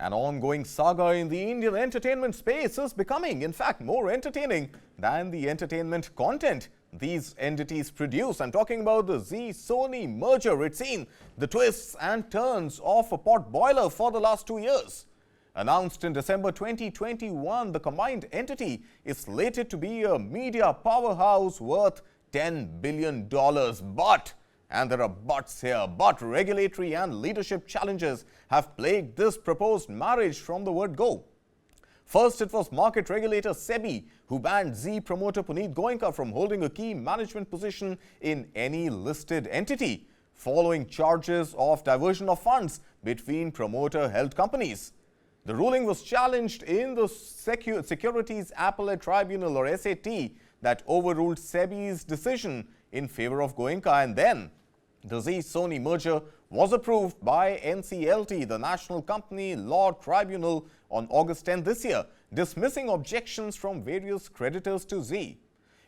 An ongoing saga in the Indian entertainment space is becoming, in fact, more entertaining than the entertainment content these entities produce. I'm talking about the Zee-Sony merger. It's seen the twists and turns of a pot boiler for the last 2 years. Announced in December 2021, the combined entity is slated to be a media powerhouse worth $10 billion. But, and there are buts here, but regulatory and leadership challenges have plagued this proposed marriage from the word go. First, it was market regulator SEBI who banned Zee promoter Punit Goenka from holding a key management position in any listed entity, following charges of diversion of funds between promoter-held companies. The ruling was challenged in the Securities Appellate Tribunal, or SAT, that overruled SEBI's decision in favor of Goenka, and then the Zee-Sony merger was approved by NCLT, the National Company Law Tribunal, on August 10 this year, dismissing objections from various creditors to Zee.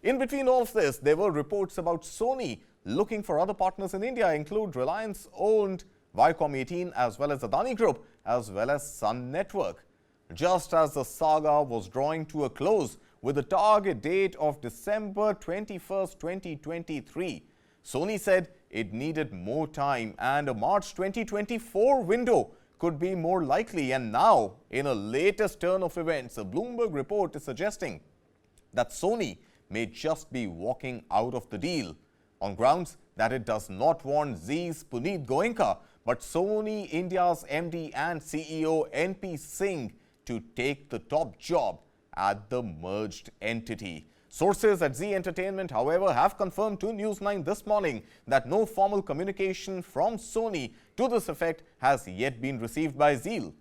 In between all of this, there were reports about Sony looking for other partners in India, include Reliance-owned Viacom18 as well as Adani Group as well as Sun Network. Just as the saga was drawing to a close with a target date of December 21st, 2023, Sony said it needed more time and a March 2024 window could be more likely. And now, in a latest turn of events, a Bloomberg report is suggesting that Sony may just be walking out of the deal on grounds that it does not want Zee's Punit Goenka, but Sony India's MD and CEO NP Singh to take the top job at the merged entity. Sources at Zee Entertainment, however, have confirmed to News9 this morning that no formal communication from Sony to this effect has yet been received by Zee,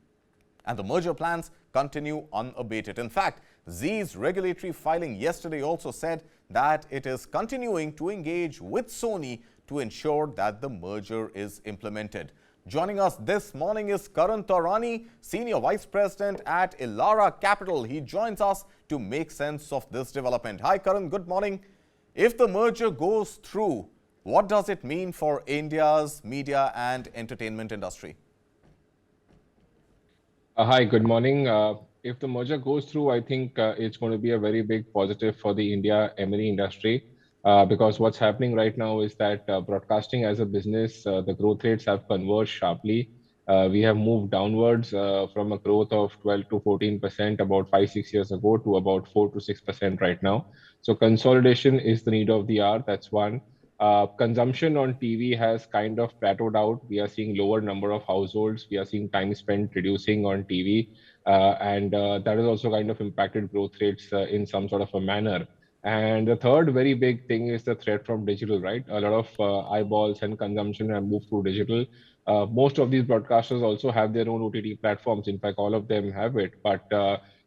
and the merger plans continue unabated. In fact, Zee's regulatory filing yesterday also said that it is continuing to engage with Sony to ensure that the merger is implemented. Joining us this morning is Karan Taurani, Senior Vice President at Elara Capital. He joins us to make sense of this development. Hi Karan, good morning. If the merger goes through, what does it mean for India's media and entertainment industry? Hi, good morning. If the merger goes through, I think it's going to be a very big positive for the India M&E industry. Because what's happening right now is that broadcasting as a business, the growth rates have converged sharply. We have moved downwards from a growth of 12 to 14% about 5-6 years ago to about 4 to 6% right now. So consolidation is the need of the hour. That's one. Consumption on TV has kind of plateaued out. We are seeing lower number of households. We are seeing time spent reducing on TV. And that has also kind of impacted growth rates in some sort of a manner. And the third very big thing is the threat from digital, right? A lot of eyeballs and consumption have moved to digital. Most of these broadcasters also have their own OTT platforms. In fact, all of them have it. But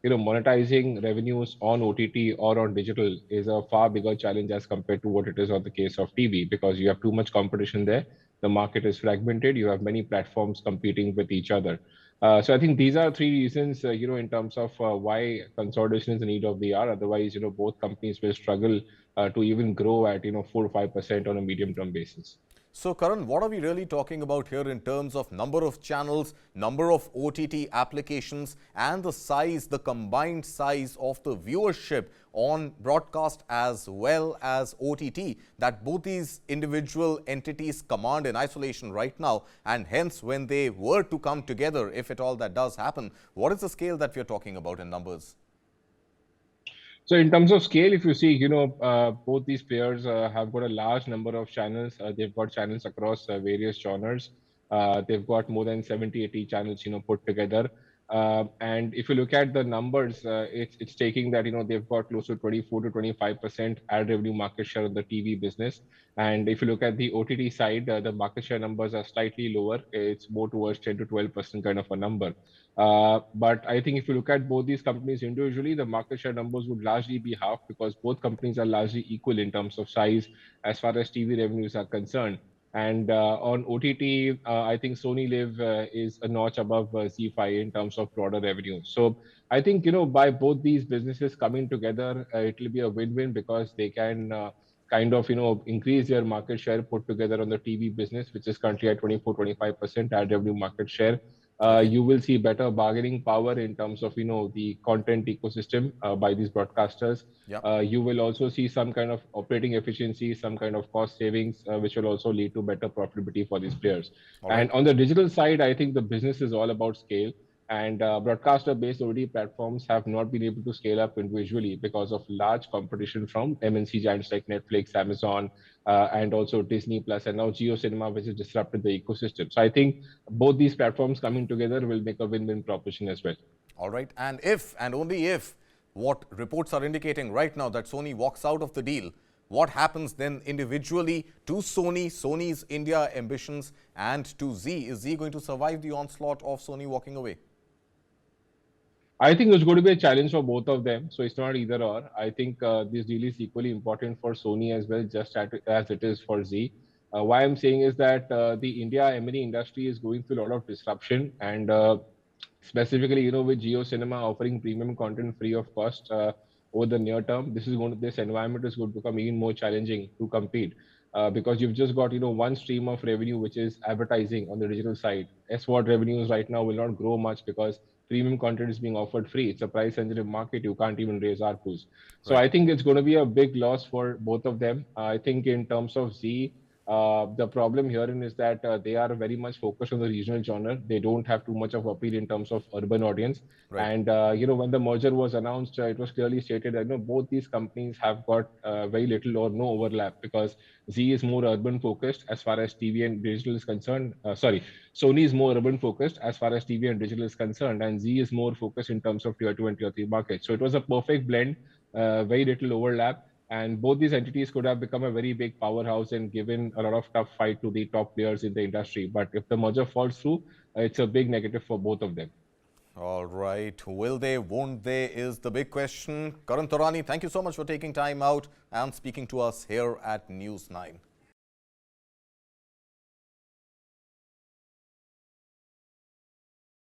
monetizing revenues on OTT or on digital is a far bigger challenge as compared to what it is on the case of TV, because you have too much competition there. The market is fragmented. You have many platforms competing with each other. So I think these are three reasons, in terms of why consolidation is the need of the hour. Otherwise, both companies will struggle to even grow at, 4 or 5% on a medium-term basis. So, Karan, what are we really talking about here in terms of number of channels, number of OTT applications, and the size, the combined size of the viewership on broadcast as well as OTT that both these individual entities command in isolation right now? And hence, when they were to come together, if at all that does happen, what is the scale that we are talking about in numbers? So in terms of scale, if you see, both these players have got a large number of channels. They've got channels across various genres. They've got more than 70, 80 channels, put together. And if you look at the numbers, it's taking that, they've got close to 24 to 25% ad revenue market share of the TV business. And if you look at the OTT side, the market share numbers are slightly lower. It's more towards 10 to 12% kind of a number. But I think if you look at both these companies individually, the market share numbers would largely be half, because both companies are largely equal in terms of size as far as TV revenues are concerned. And on OTT, I think Sony Live is a notch above ZEE5 in terms of broader revenue. So I think, by both these businesses coming together, it will be a win-win, because they can kind of, increase their market share put together on the TV business, which is currently at 24, 25% ad revenue market share. Okay. You will see better bargaining power in terms of the content ecosystem by these broadcasters. Yeah. You will also see some kind of operating efficiency, some kind of cost savings, which will also lead to better profitability for these players. All And right. on the digital side, I think the business is all about scale. And broadcaster-based OTT platforms have not been able to scale up individually because of large competition from MNC giants like Netflix, Amazon, and also Disney Plus, and now Geo Cinema, which has disrupted the ecosystem. So I think both these platforms coming together will make a win-win proposition as well. All right. And if and only if what reports are indicating right now that Sony walks out of the deal, what happens then individually to Sony, Sony's India ambitions, and to Zee? Is Zee going to survive the onslaught of Sony walking away? I think it's going to be a challenge for both of them. So it's not either or. I think this deal is equally important for Sony as well, just as it is for Zee. Why I'm saying is that the India M&E industry is going through a lot of disruption, and specifically, with Geo Cinema offering premium content free of cost over the near term, this environment is going to become even more challenging to compete. Because you've just got one stream of revenue, which is advertising on the digital side. SVOD revenues right now will not grow much because premium content is being offered free. It's a price sensitive market. You can't even raise ARPUs. So Right. I think it's going to be a big loss for both of them. I think in terms of Zee, the problem herein is that they are very much focused on the regional genre. They don't have too much of appeal in terms of urban audience. Right. And when the merger was announced, it was clearly stated that both these companies have got very little or no overlap, because Zee is more urban focused as far as TV and digital is concerned. Sony is more urban focused as far as TV and digital is concerned, and Zee is more focused in terms of tier 2 and tier 3 markets. So it was a perfect blend, very little overlap, and both these entities could have become a very big powerhouse and given a lot of tough fight to the top players in the industry. But if the merger falls through, it's a big negative for both of them. All right. Will they, won't they, is the big question. Karan Taurani, thank you so much for taking time out and speaking to us here at News 9.